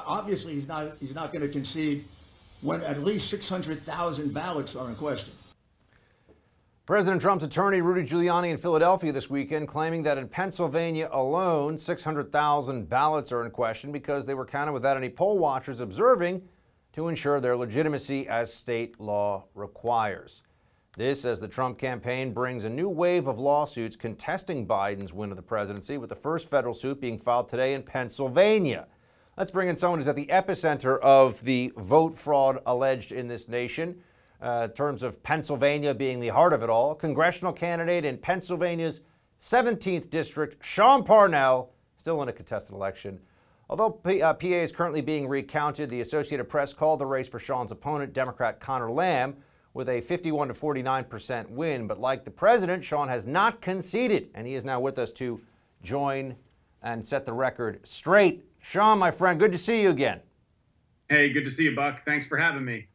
obviously he's not going to concede when at least 600,000 ballots are in question. President Trump's attorney Rudy Giuliani in Philadelphia this weekend claiming that in Pennsylvania alone, 600,000 ballots are in question because they were counted without any poll watchers observing to ensure their legitimacy as state law requires. This as the Trump campaign brings a new wave of lawsuits contesting Biden's win of the presidency, with the first federal suit being filed today in Pennsylvania. Let's bring in someone who's at the epicenter of the vote fraud alleged in this nation. In terms of Pennsylvania being the heart of it all, congressional candidate in Pennsylvania's 17th district, Sean Parnell, still in a contested election. Although PA is currently being recounted, the Associated Press called the race for Sean's opponent, Democrat Connor Lamb, with a 51 to 49% win. But like the president, Sean has not conceded, and he is now with us to join and set the record straight. Sean, my friend, good to see you again. Hey, good to see you, Buck. Thanks for having me.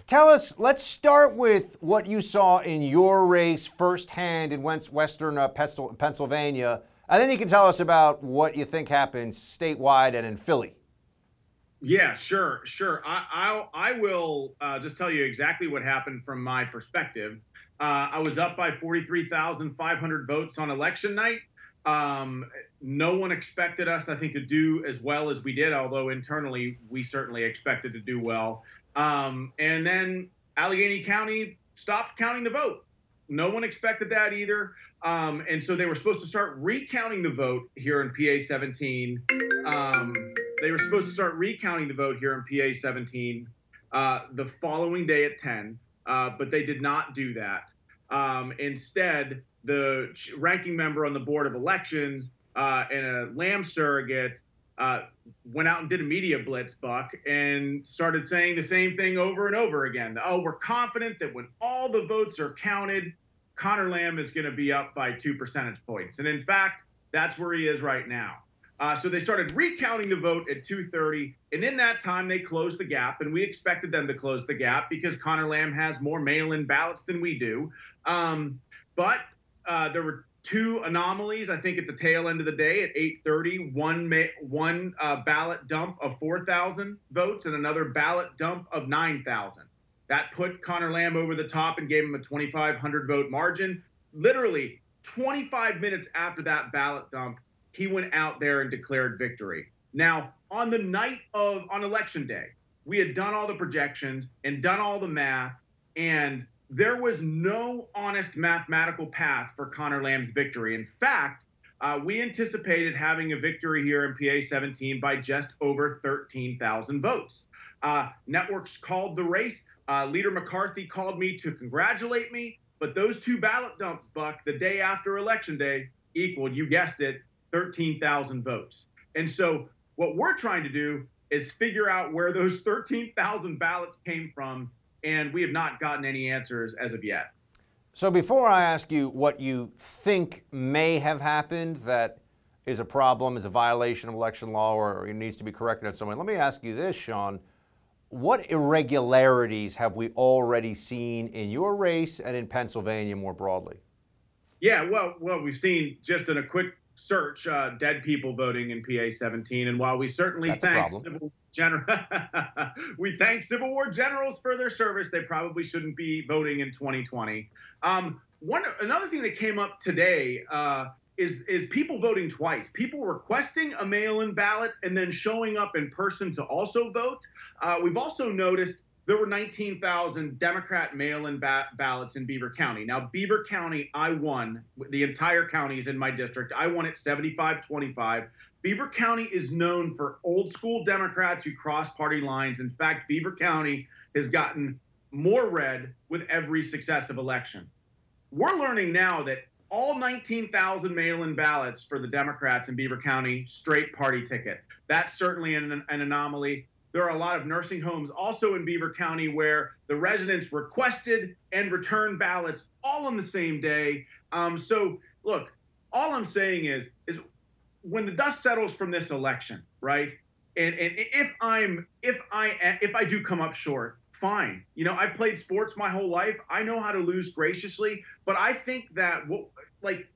Tell us, let's start with what you saw in your race firsthand in western Pennsylvania, and then you can tell us about what you think happens statewide and in Philly. Yeah, sure. I will just tell you exactly what happened from my perspective. I was up by 43,500 votes on election night. No one expected us, I think, to do as well as we did, although internally we certainly expected to do well. And then Allegheny County stopped counting the vote. No one expected that either. And so they were supposed to start recounting the vote here in PA 17. They were supposed to start recounting the vote here in PA 17 the following day at 10, but they did not do that. Instead, the ranking member on the Board of Elections and a Lamb surrogate went out and did a media blitz, Buck, and started saying the same thing over and over again. Oh, we're confident that when all the votes are counted, Connor Lamb is going to be up by 2 percentage points. And in fact, that's where he is right now. So they started recounting the vote at 2:30, and in that time, they closed the gap, and we expected them to close the gap because Connor Lamb has more mail-in ballots than we do. But there were two anomalies, I think, at the tail end of the day at 8:30, one ballot dump of 4,000 votes and another ballot dump of 9,000. That put Connor Lamb over the top and gave him a 2,500 vote margin. Literally 25 minutes after that ballot dump, he went out there and declared victory. Now, on the night on election day, we had done all the projections and done all the math, and there was no honest mathematical path for Connor Lamb's victory. In fact, we anticipated having a victory here in PA 17 by just over 13,000 votes. Networks called the race. Leader McCarthy called me to congratulate me, but those two ballot dumps, Buck, the day after Election Day equaled, you guessed it, 13,000 votes. And so what we're trying to do is figure out where those 13,000 ballots came from, and we have not gotten any answers as of yet. So before I ask you what you think may have happened that is a problem, is a violation of election law, or needs to be corrected in some way, let me ask you this, Sean. What irregularities have we already seen in your race and in Pennsylvania more broadly? Yeah, well, we've seen just in a quick search dead people voting in PA 17, and while we certainly thank we thank Civil War generals for their service, they probably shouldn't be voting in 2020. Another thing that came up today is people voting twice. People requesting a mail-in ballot and then showing up in person to also vote. We've also noticed there were 19,000 Democrat mail-in ballots in Beaver County. Now, Beaver County, I won. The entire county is in my district. I won at 75-25. Beaver County is known for old-school Democrats who cross party lines. In fact, Beaver County has gotten more red with every successive election. We're learning now that all 19,000 mail-in ballots for the Democrats in Beaver County, straight party ticket. That's certainly an anomaly. There are a lot of nursing homes also in Beaver County where the residents requested and returned ballots all on the same day. So look, all I'm saying is when the dust settles from this election, right? And if I do come up short, fine. You know, I've played sports my whole life. I know how to lose graciously, but I think that like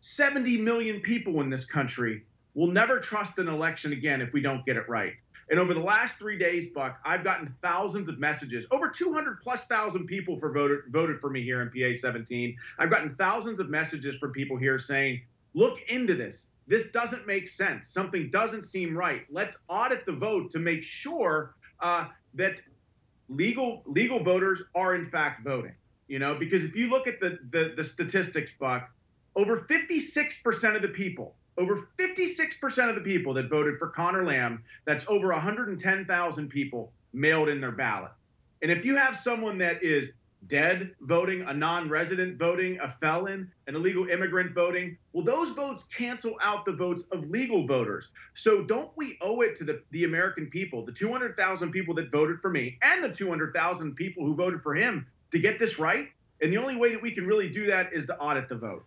70 million people in this country will never trust an election again if we don't get it right. And over the last 3 days, Buck, I've gotten thousands of messages, over 200,000+ people voted for me here in PA 17. I've gotten thousands of messages from people here saying, look into this. This doesn't make sense. Something doesn't seem right. Let's audit the vote to make sure that legal voters are in fact voting. You know, because if you look at the statistics, Buck, over 56% of the people that voted for Connor Lamb, that's over 110,000 people, mailed in their ballot. And if you have someone that is dead voting, a non-resident voting, a felon, an illegal immigrant voting, well, those votes cancel out the votes of legal voters. So don't we owe it to the American people, the 200,000 people that voted for me and the 200,000 people who voted for him, to get this right? And the only way that we can really do that is to audit the vote.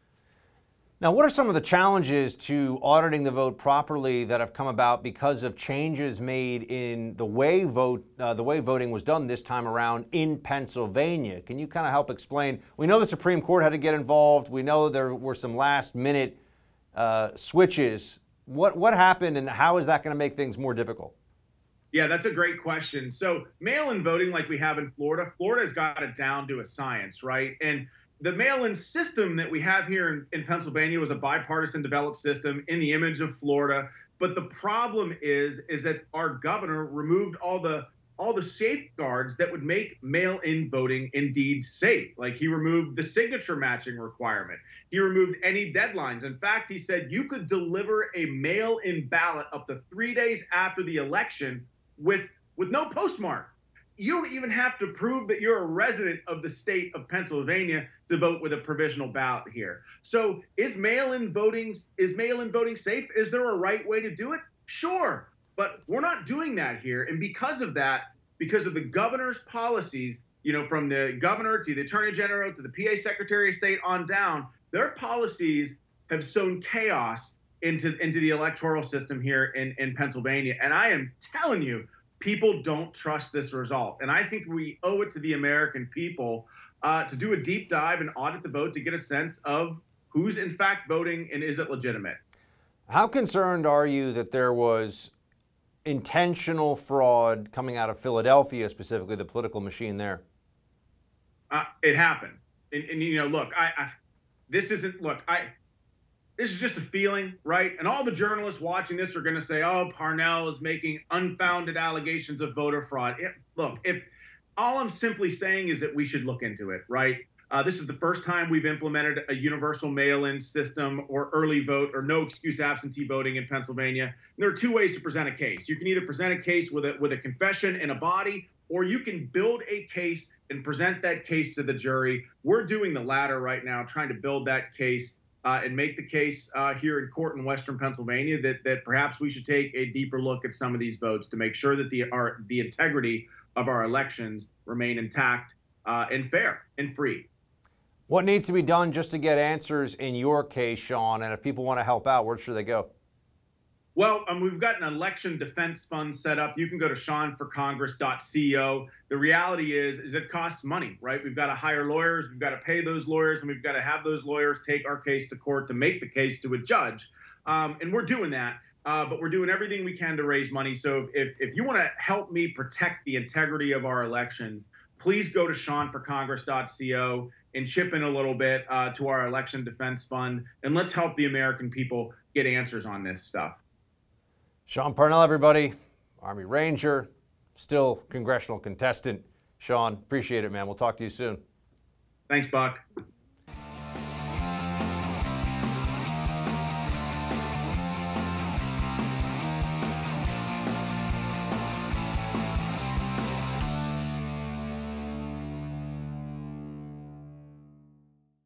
Now, what are some of the challenges to auditing the vote properly that have come about because of changes made in the way voting was done this time around in Pennsylvania? Can you kind of help explain? We know the Supreme Court had to get involved. We know there were some last-minute switches. What happened, and how is that going to make things more difficult? Yeah, that's a great question. So mail-in voting like we have in Florida, Florida's got it down to a science, right? And the mail-in system that we have here in Pennsylvania was a bipartisan developed system in the image of Florida. But the problem is that our governor removed all the safeguards that would make mail-in voting indeed safe. Like, he removed the signature matching requirement. He removed any deadlines. In fact, he said you could deliver a mail-in ballot up to 3 days after the election with no postmark. You don't even have to prove that you're a resident of the state of Pennsylvania to vote with a provisional ballot here. So is mail-in voting safe? Is there a right way to do it? Sure, but we're not doing that here. And because of that, because of the governor's policies, you know, from the governor to the attorney general to the PA secretary of state on down, their policies have sown chaos into the electoral system here in Pennsylvania. And I am telling you, people don't trust this result. And I think we owe it to the American people to do a deep dive and audit the vote to get a sense of who's in fact voting and is it legitimate. How concerned are you that there was intentional fraud coming out of Philadelphia, specifically the political machine there? It happened. And you know, look, this is just a feeling, right? And all the journalists watching this are going to say, oh, Parnell is making unfounded allegations of voter fraud. Look, if all I'm simply saying is that we should look into it, right? This is the first time we've implemented a universal mail-in system or early vote or no excuse absentee voting in Pennsylvania. And there are two ways to present a case. You can either present a case with a confession and a body, or you can build a case and present that case to the jury. We're doing the latter right now, trying to build that case and make the case here in court in Western Pennsylvania that perhaps we should take a deeper look at some of these votes to make sure that the integrity of our elections remain intact and fair and free. What needs to be done just to get answers in your case, Sean? And if people want to help out, where should they go? Well, we've got an election defense fund set up. You can go to seanforcongress.co. The reality is it costs money, right? We've got to hire lawyers, we've got to pay those lawyers, and we've got to have those lawyers take our case to court to make the case to a judge. And we're doing that, but we're doing everything we can to raise money. So if you want to help me protect the integrity of our elections, please go to seanforcongress.co and chip in a little bit to our election defense fund, and let's help the American people get answers on this stuff. Sean Parnell, everybody, Army Ranger, still congressional contestant. Sean, appreciate it, man. We'll talk to you soon. Thanks, Buck.